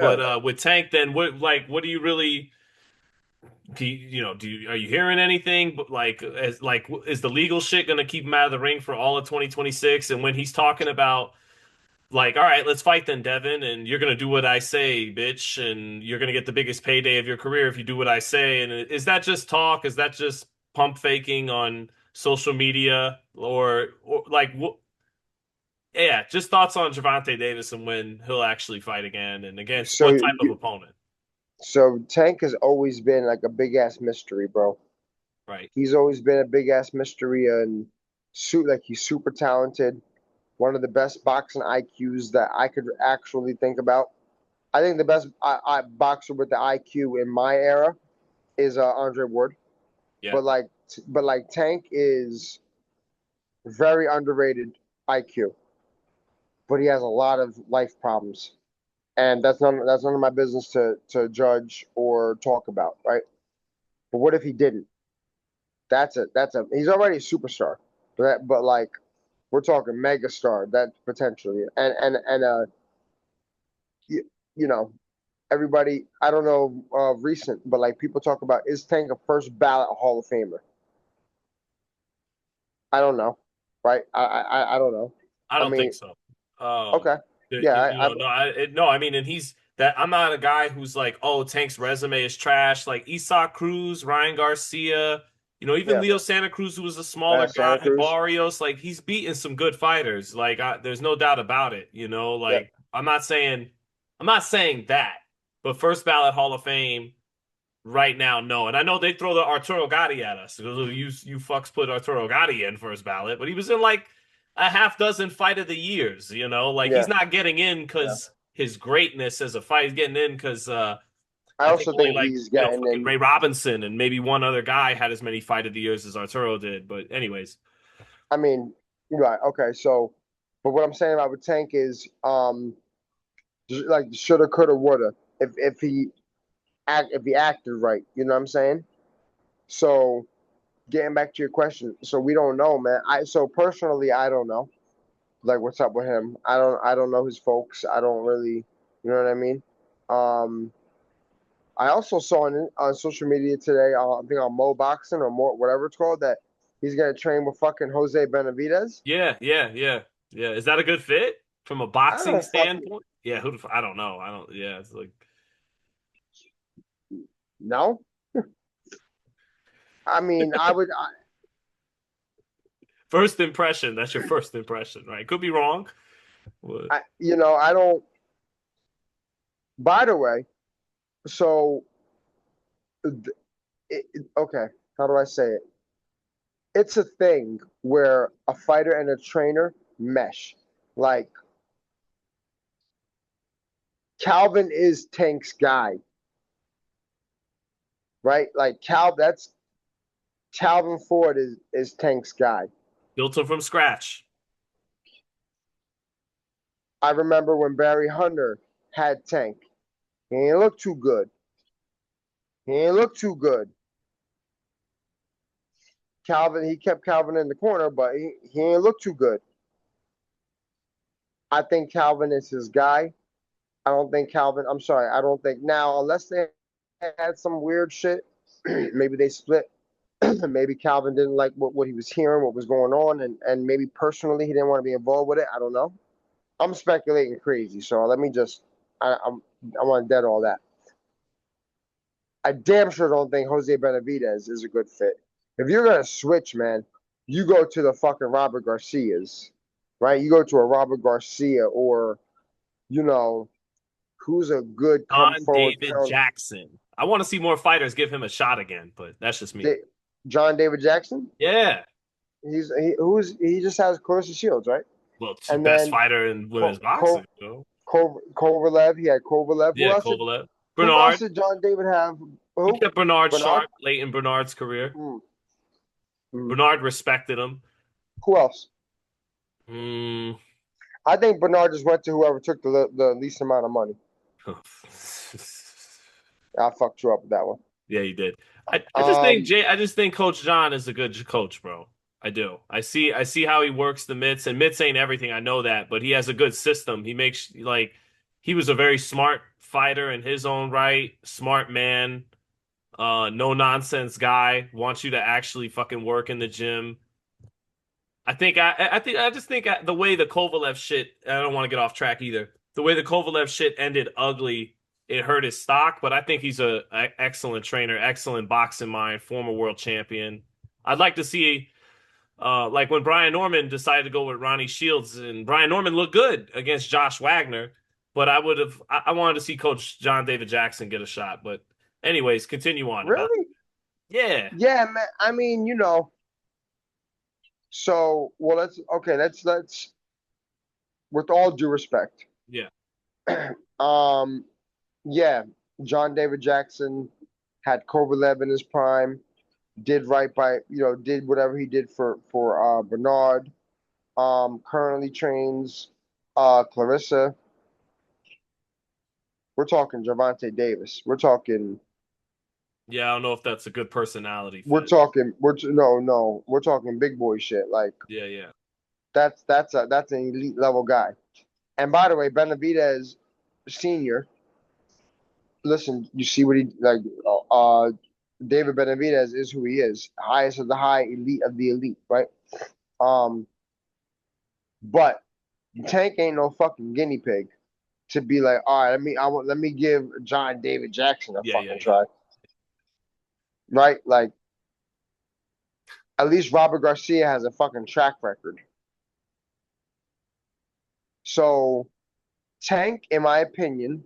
Yeah. But with Tank, then what do you really are you hearing anything? But is the legal shit gonna keep him out of the ring for all of 2026? And when he's talking about like, all right, let's fight then, Devin, and you're gonna do what I say, bitch, and you're gonna get the biggest payday of your career if you do what I say. And is that just talk? Is that just pump faking on social media, or like what? Yeah, just thoughts on Gervonta Davis and when he'll actually fight again and against So what type of opponent, Tank has always been like a big ass mystery, bro. right? He's always been a big ass mystery and like he's super talented. One of the best boxing IQs that I could actually think about. I think the best boxer with the IQ in my era is Andre Ward. Yeah. But Tank is very underrated IQ, but he has a lot of life problems, and that's none of my business to judge or talk about, right? But what if he didn't? That's a he's already a superstar, but like we're talking megastar that potentially and you, you know everybody I don't know recent, but like people talk about is Tank a first ballot Hall of Famer? I don't know, right? I don't know. I I don't think mean, so. okay, You, yeah, you know, no, no. I mean, and he's that. I'm not a guy who's like, oh, Tank's resume is trash. Like Isak Cruz, Ryan Garcia, even yeah, Leo Santa Cruz, who was a smaller Santa guy, Cruz, Barrios. Like he's beaten some good fighters. Like there's no doubt about it. yeah, Like I'm not saying that, but first ballot Hall of Fame right now, no. And I know they throw the Arturo Gatti at us. You fucks put Arturo Gatti in first ballot, but he was in like a half dozen fight of the years. Like he's yeah, not getting in yeah. because his greatness as a fight. He's getting in because I I think also only think like he's getting fucking in. Ray Robinson and maybe one other guy had as many fight of the years as Arturo did. But anyways, I mean, you're right. Okay, so, but what I'm saying about with Tank is, like shoulda, coulda, woulda. If he acted right, you know what I'm saying? So, getting back to your question, so we don't know, man. So personally, I don't know. Like, what's up with him? I don't know his folks. I don't really, you know what I mean? Um, I also saw on social media today, I think on Mo Boxing or more whatever it's called, that he's gonna train with fucking Jose Benavidez. yeah, yeah, yeah, yeah. Is that a good fit from a I boxing don't fucking standpoint? Yeah, I don't know. I don't. Yeah, it's like know. I mean, I would. first impression. That's your first impression, right? Could be wrong. What? I don't. By the way, so okay, how do I say it? It's a thing where a fighter and a trainer mesh. Like Calvin is Tank's guy, right? Like that's Calvin Ford is Tank's guy. Built him from scratch. I remember when Barry Hunter had Tank. He ain't look too good. He ain't look too good. He kept Calvin in the corner, but he ain't look too good. I think Calvin is his guy. I don't think Calvin. I'm sorry. I don't think now unless they had some weird shit. Maybe they split. Maybe Calvin didn't like what he was hearing, what was going on, and maybe personally he didn't want to be involved with it. I don't know. I'm speculating crazy, so let me just. I want to dead all that. I damn sure don't think Jose Benavidez is a good fit. If you're gonna switch, man, you go to the fucking Robert Garcias, right? You go to a Robert Garcia or you know who's a good come John forward David counter. Jackson. I want to see more fighters give him a shot again, but that's just me. John David Jackson. Yeah. He just has Clarissa Shields, right? Well, it's the And best then fighter in women's Ko- boxing, Ko- Kovalev. He had Kovalev. Who Yeah, else? Kovalev. Who else Bernard. did John David have? He Who? kept Bernard Bernard. sharp late in Bernard's career. Mm, mm. Bernard respected him. Who else? Mm. I think Bernard just went to whoever took the least amount of money. I fucked you up with that one. Yeah, he did. Um, I just think Coach John is a good coach, bro. I do. I see how he works the mitts, and mitts ain't everything. I know that, but he has a good system. He makes like he was a very smart fighter in his own right, smart man, no nonsense guy, wants you to actually fucking work in the gym. I just think the way the Kovalev shit. I don't want to get off track either. The way the Kovalev shit ended ugly, it hurt his stock. But I think he's a excellent trainer, excellent boxing mind, former world champion. I'd like to see, like when Brian Norman decided to go with Ronnie Shields, and Brian Norman looked good against Josh Wagner. But I wanted to see Coach John David Jackson get a shot. But anyways, continue on about Really? yeah, Yeah, man. I mean, so well. Let's with all due respect. yeah, Um, yeah, John David Jackson had Kovalev in his prime. Did right by did whatever he did for Bernard. Currently trains Clarissa. We're talking Gervonta Davis. yeah. I don't know if that's a good personality We're fit. talking we're t- no no we're talking big boy shit. Like Yeah, yeah. that's an elite level guy. And by the way, Benavidez Sr. Listen, you see what he like. David Benavidez is who he is, highest of the high, elite of the elite, right? Um, but Tank ain't no fucking guinea pig to be like, all right, let me give John David Jackson a Yeah, yeah, fucking yeah. try, right? Like at least Robert Garcia has a fucking track record. So Tank, in my opinion,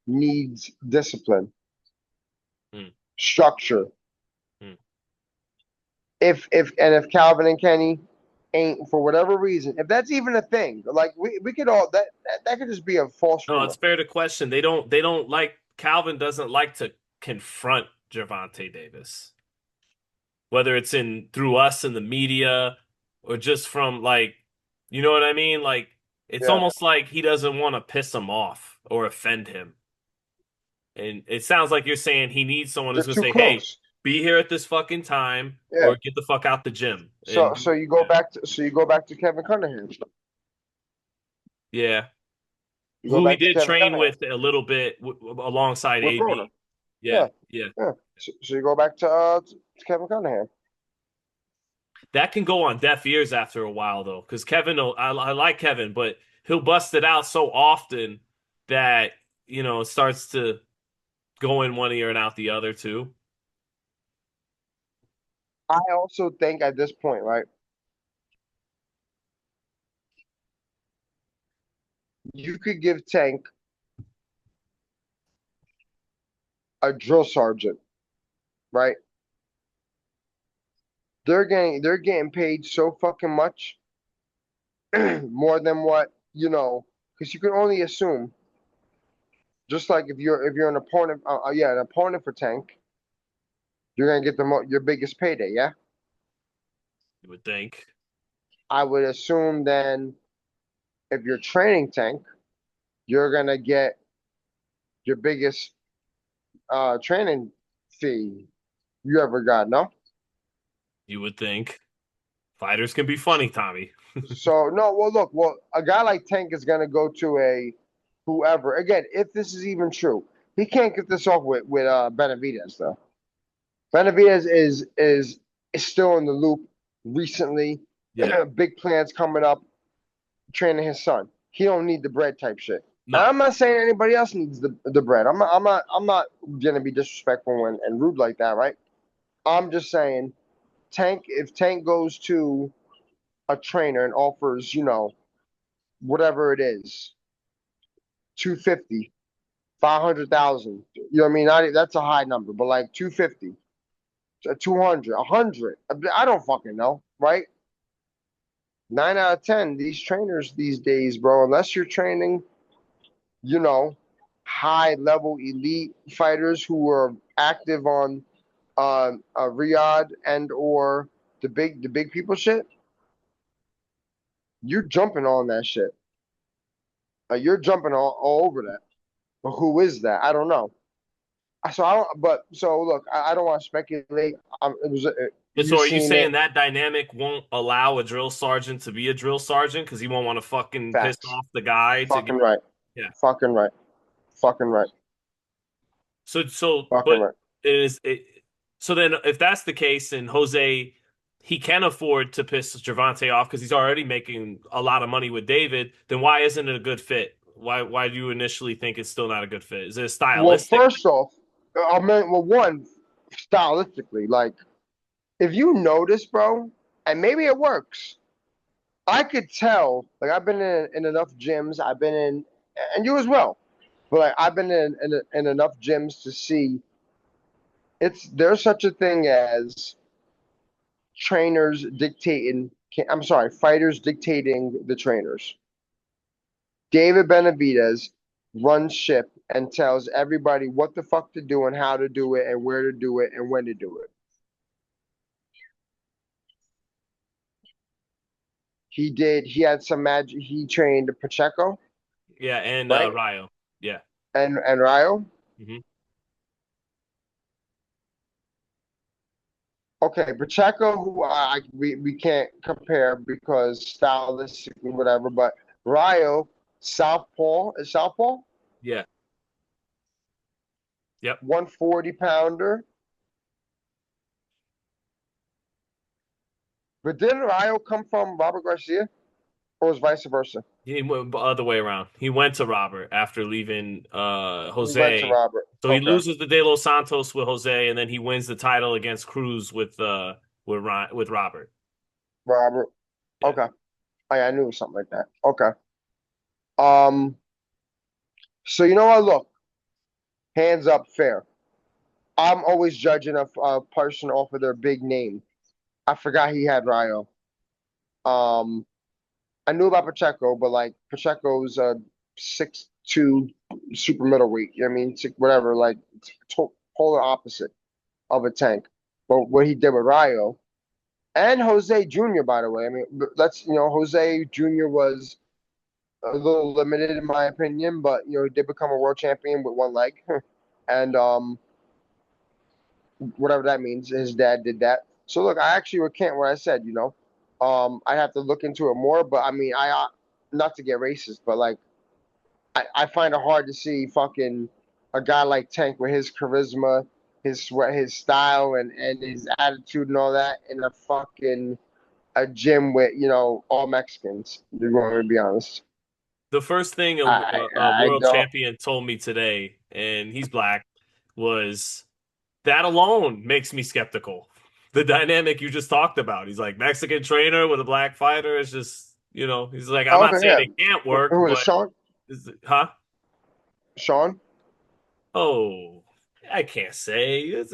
needs discipline, Hmm, structure. hmm. If Calvin and Kenny ain't for whatever reason, if that's even a thing, like we could all that could just be a false No, it's rumor. fair to question. They don't like Calvin doesn't like to confront Gervonta Davis, whether it's in through us in the media or just from like, you know what I mean? Like it's Yeah, almost like he doesn't want to piss him off or offend him. And it sounds like you're saying he needs someone they're who's gonna too say, "Hey, close. be here at this fucking time Yeah. or get the fuck out the gym." So And so you go yeah, back to Kevin Cunningham. yeah. You go Who he back to did Kevin train Cunningham with a little bit alongside with Broner. AB. Yeah, Yeah, yeah. yeah. So you go back to Kevin Cunningham. That can go on deaf ears after a while though, because I like Kevin, but he'll bust it out so often that it starts to go in one ear and out the other too. I also think at this point, right, you could give Tank a drill sergeant, right? They're getting paid so fucking much more than what because you can only assume. Just like if you're an opponent, yeah, an opponent for Tank, you're gonna get your biggest payday. Yeah, You would think. I would assume then if you're training Tank, you're gonna get your biggest training fee you ever got. No, You would think. Fighters can be funny, Tommy. so no. Well, look, a guy like Tank is gonna go to a whoever again. If this is even true, he can't get this off with Benavidez though. Benavidez is still in the loop recently. Yeah. Big plans coming up, training his son. He don't need the bread type shit. And No. I'm not saying anybody else needs the bread. I'm not gonna be disrespectful and rude like that, right? I'm just saying Tank if Tank goes to a trainer and offers, whatever it is, 250, 500,000. You know what I mean? That's a high number, but like 250, 200, 100. I don't fucking know, right? 9 out of 10, these trainers these days, bro, unless you're training, you know, high level elite fighters who are active on Riyadh and or the big people shit, you're jumping on that shit. You're jumping all over that. But who is that? I don't know. So I don't. But so look, I don't want to speculate. But You so are you seen it? saying that dynamic won't allow a drill sergeant to be a drill sergeant because he won't want to fucking piss Facts. off the guy to get Fucking right. Yeah. Fucking right. Fucking right. Fucking But right. it is it. So then, if that's the case, and Jose, he can afford to piss Gervonta off because he's already making a lot of money with David. Then why isn't it a good fit? Why do you initially think it's still not a good fit? Is it Well, stylistic? first off, I mean, well, one, stylistically, like, if you notice, bro, and maybe it works, I could tell, like, I've been in enough gyms, I've been in, and you as well, but like, I've been in enough gyms to see there's such a thing as trainers dictating, I'm sorry, fighters dictating the trainers. David Benavidez runs ship and tells everybody what the fuck to do and how to do it and where to do it and when to do it. He had some magic. He trained Pacheco, Yeah, and right? Ryo. Yeah. And Ryo. Hmm. Okay, Pacheco, who we can't compare because stylistically, whatever, but Ryo, Southpaw, is Southpaw? Yeah. Yep. 140 pounder. But didn't Ryo come from Robert Garcia? Or was vice versa? He went the other way around. He went to Robert after leaving He went to Jose. Robert. So he Okay. loses the De Los Santos with Jose, and then he wins the title against Cruz with Robert. Robert. Yeah. Okay. Oh, yeah, I knew it was something like that. Okay. Um, so you know what? Look, hands up, fair. I'm always judging a person off of their big name. I forgot he had Ryo. Um, I knew about Pacheco, but like Pacheco's a 6'2" super middleweight. You know what I mean? Whatever, like polar opposite of a tank. But what he did with Ryo and Jose Jr., by the way, I mean, let's Jose Jr. was a little limited in my opinion, but he did become a world champion with one leg, and whatever that means, his dad did that. So look, I actually recant what I said. I have to look into it more, but I mean, not to get racist, but like I find it hard to see fucking a guy like Tank with his charisma, his sweat, his style, and his attitude and all that in a gym with all Mexicans. To be honest, The first thing I a I world don't. champion told me today, and he's black, was that alone makes me skeptical. The dynamic you just talked about. He's like Mexican trainer with a black fighter. It's just, he's like, I'm Oh, not okay, saying yeah. it can't work, Who is it, but Sean? huh? Sean? Oh, I can't say. That's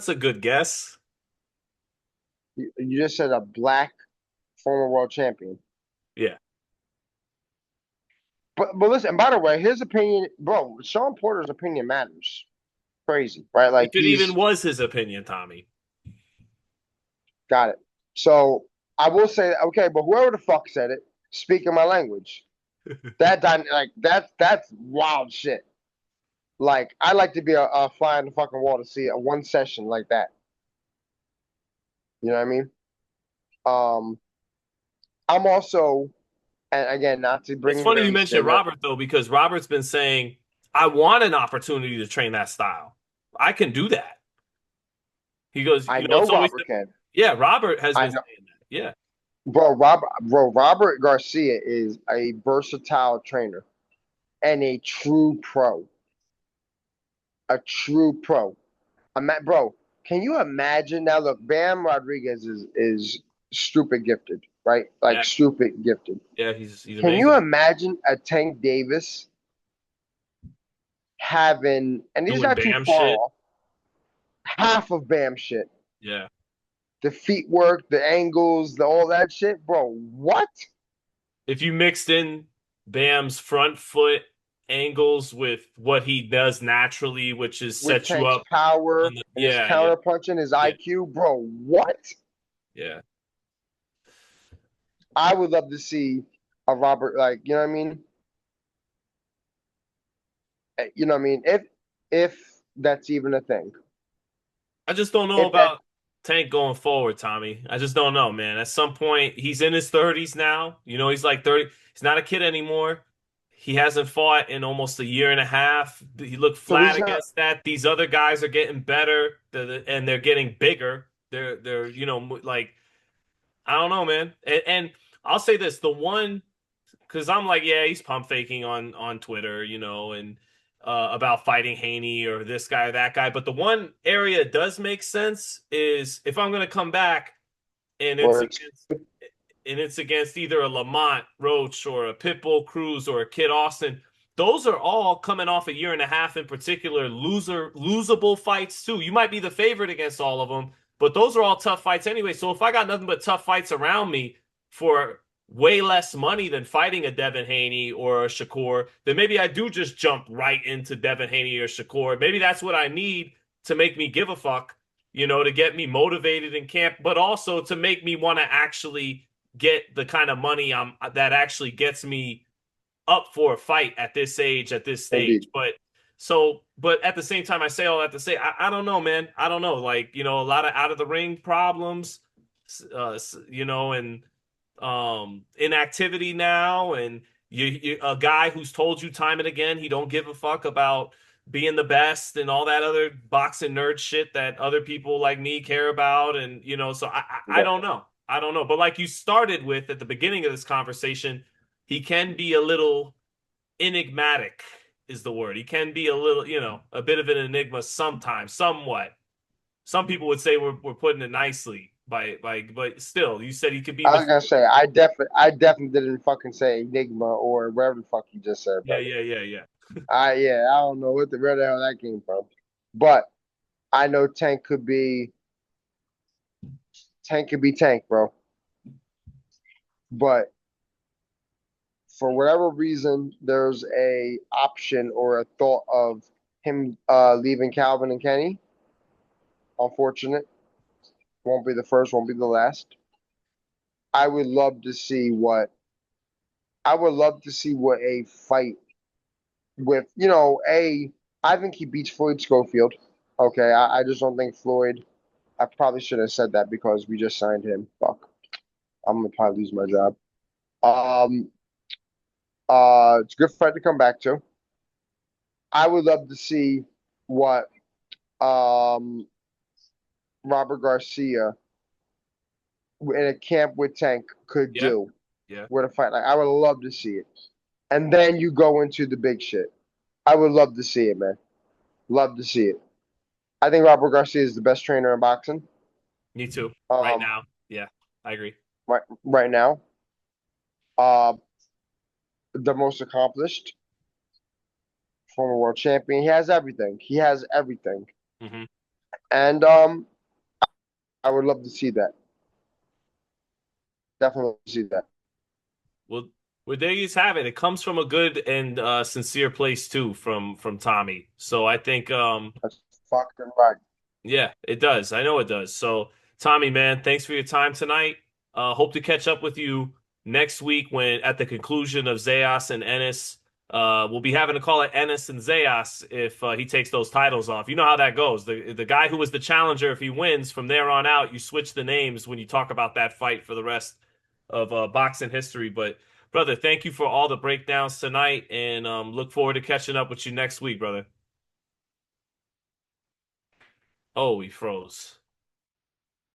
a good guess. You just said a black former world champion. Yeah. But listen, by the way, his opinion, bro, Sean Porter's opinion matters. Crazy, right? If Like it even he's was his opinion, Tommy. got it. So I will say, okay, but whoever the fuck said it, speaking my language, that's wild shit. Like I like to be a fly in the fucking wall to see a one session like that. You know what I mean? Um, I'm also, and again, not to It's bring funny you race mentioned in. Robert though, because Robert's been saying, I want an opportunity to train that style. I can do that. He goes, I it's know always, Robert can. yeah, Robert has I been know, saying that. Yeah. Robert Garcia is a versatile trainer and a true pro. A true pro. Bro, can you imagine now? Look, Bam Rodriguez is stupid gifted, right? Yeah. Like stupid gifted. Yeah. He's Can you amazing. imagine a Tank Davis having, and he's Doing not too Bam far shit. off, half of Bam shit? Yeah. The feet work, the angles, all that shit, bro. What? If you mixed in Bam's front foot angles with what he does naturally, which is With set you Tank's up power on the, and his yeah, yeah, counter punching, his yeah, IQ, bro. What? yeah. I would love to see a Robert, like, you know what I mean? You know what I mean? If that's even a thing. I just don't know If that about Tank going forward, Tommy. I just don't know, man. At some point, he's in his 30s now. He's like 30. He's not a kid anymore. he hasn't fought in almost a year and a half. He looked So flat he's not. against that. These other guys are getting better, and they're getting bigger. They're like I don't know, man. And I'll say this: the one because I'm like, yeah, he's pump faking on Twitter, and about fighting Haney or this guy or that guy. But the one area that does make sense is if I'm gonna come back and it's Or it's against either a Lamont Roach or a Pitbull Cruz or a Kid Austin. Those are all coming off a year and a half in particular, losable fights too. You might be the favorite against all of them, but those are all tough fights anyway. So if I got nothing but tough fights around me for way less money than fighting a Devin Haney or a Shakur, then maybe I do just jump right into Devin Haney or Shakur. Maybe that's what I need to make me give a fuck, to get me motivated in camp, but also to make me want to actually get the kind of money that actually gets me up for a fight at this age, at this stage. indeed. But at the same time, I say all that to say, I don't know, man. I don't know. Like, a lot of out of the ring problems, and inactivity now. And you a guy who's told you time and again, he don't give a fuck about being the best and all that other boxing nerd shit that other people like me care about. And, so I Yeah. don't know. I don't know. But like you started with at the beginning of this conversation, he can be a little enigmatic, is the word. He can be a little, a bit of an enigma sometimes, somewhat. Some people would say we're putting it nicely but still, you said he could be I the was gonna say I definitely didn't fucking say Enigma or whatever the fuck you just said, yeah, brother. yeah, yeah, yeah. I don't know where the hell that came from, but I know Tank could be Tank, bro. But for whatever reason, there's a option or a thought of him leaving Calvin and Kenny. Unfortunate, won't be the first, won't be the last. I would love to see what I would love to see what a fight with, I think he beats Floyd Schofield. Okay, I just don't think Floyd. I probably should have said that because we just signed him. Fuck, I'm gonna probably lose my job. Um, it's a good fight to come back to. I would love to see what um Robert Garcia in a camp with Tank could Yeah, do yeah. with a fight. Like I would love to see it, and then you go into the big shit. I would love to see it, man. Love to see it. I think Robert Garcia is the best trainer in boxing. Me too. Right Um, now. Yeah, I agree. right now. Uh, the most accomplished former world champion. He has everything. He has everything, Hmm. and I would love to see that. Definitely see that. Well, there you have it. It comes from a good and sincere place too, from Tommy. So I think That's fucking right. yeah, it does. I know it does. So, Tommy, man, thanks for your time tonight. Hope to catch up with you next week when at the conclusion of Zayas and Ennis. We'll be having to call it Ennis and Zayas if he takes those titles off. You know how that goes. The guy who was the challenger, if he wins from there on out, you switch the names when you talk about that fight for the rest of boxing history. But brother, thank you for all the breakdowns tonight, and look forward to catching up with you next week, brother. Oh, he froze.